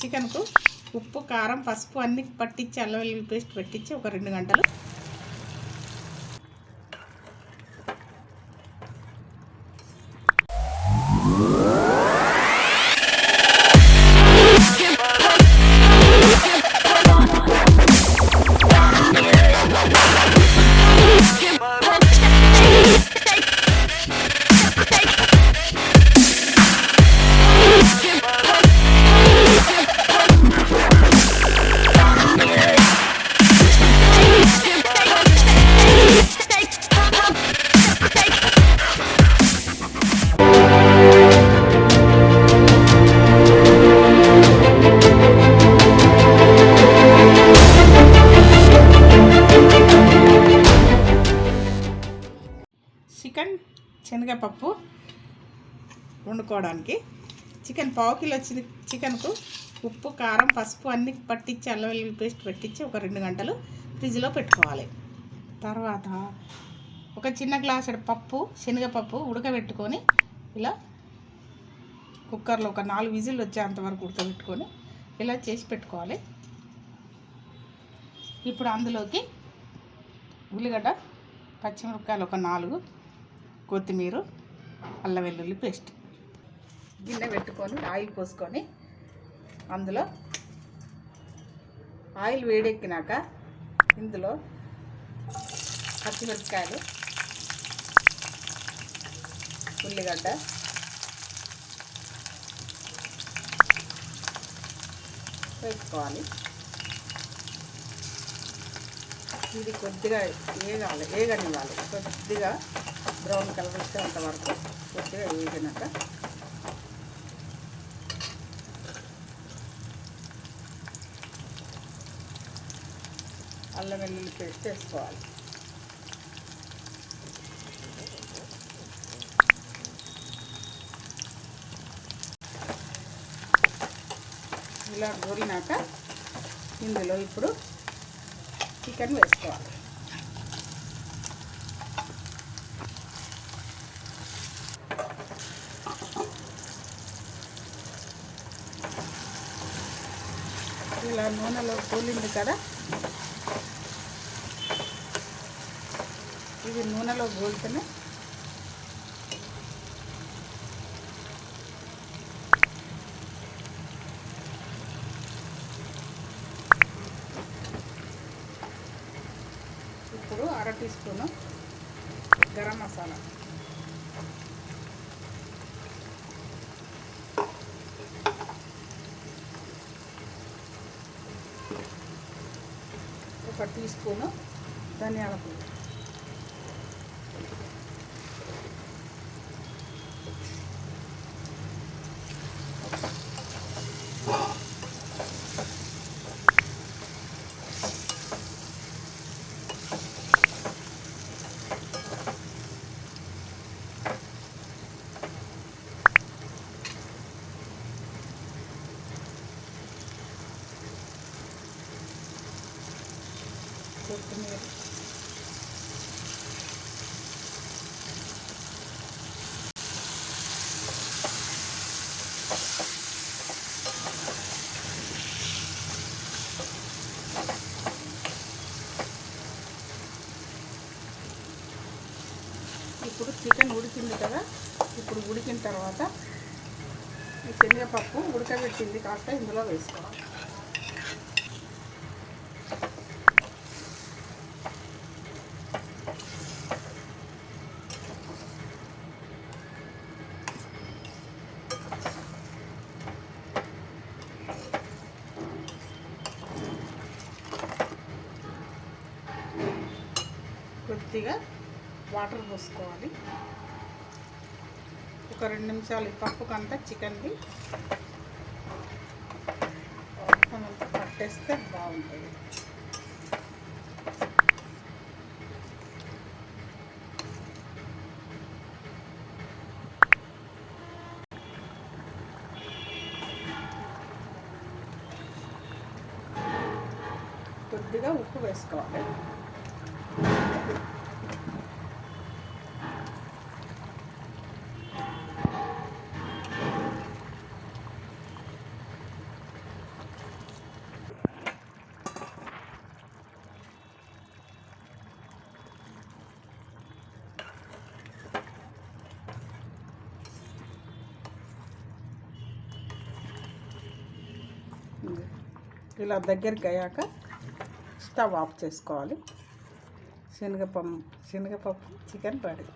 చికెన్కు ఉప్పు, కారం, పసుపు అన్నీ పట్టించి అల్లం వెల్లుల్లి పేస్ట్ పెట్టించి ఒక 2 గంటలు శనగపప్పు వండుకోవడానికి చికెన్ పావు కిలో చికెన్కు ఉప్పు, కారం, పసుపు అన్నీ పట్టించి అల్లం వెల్లుల్లి పేస్ట్ పెట్టించి ఒక 2 గంటలు ఫ్రిడ్జ్లో పెట్టుకోవాలి. తర్వాత ఒక చిన్న గ్లాసుడు పప్పు, శనగపప్పు ఉడకబెట్టుకొని ఇలా కుక్కర్లో ఒక 4 విజిల్ వచ్చేంతవరకు ఉడకబెట్టుకొని ఇలా చేసి పెట్టుకోవాలి. ఇప్పుడు అందులోకి ఉల్లిగడ్డ, పచ్చిమిరపకాయలు ఒక 4, కొత్తిమీర, అల్లం వెల్లుల్లి పేస్ట్, గిన్నె పెట్టుకొని ఆయిల్ పోసుకొని అందులో ఆయిల్ వేడెక్కినాక ఇందులో పచ్చిమిరపకాయలు, ఉల్లిగడ్డ, వేసుకోవాలి. ఇది కొద్దిగా ఏగనివ్వాలి. కొద్దిగా బ్రౌన్ కలర్ వచ్చేంత వరకు కొద్దిగా వేగినాక అల్లం వెల్లుల్లి పేస్ట్ వేసుకోవాలి. ఇలా గోలినాక ఇందులో ఇప్పుడు చికెన్ వేసుకోవాలి. ఇలా నూనెలో గోలింది కదా, ఇది నూనెలో గోలితేనే ఇప్పుడు 1/2 టీ స్పూను గరం మసాలా, ఒక టీ స్పూను ధనియాల పొడి, కొత్తిమీర, ఇప్పుడు చికెన్ ఉడికింది కదా, ఇప్పుడు ఉడికిన తర్వాత ఈ శనగపప్పు ఉడకబెట్టింది కాస్త ఇందులో వేసుకోవాలి. కొద్దిగా వాటర్ పోసుకోవాలి. ఒక 2 నిమిషాలు పప్పుకంతా చికెన్ది అంతా పట్టేస్తే బాగుంటుంది. కొద్దిగా ఉప్పు వేసుకోవాలి. ఇలా దగ్గరికి అయ్యాక స్టవ్ ఆఫ్ చేసుకోవాలి. శనగపప్పు చికెన్ రెడీ.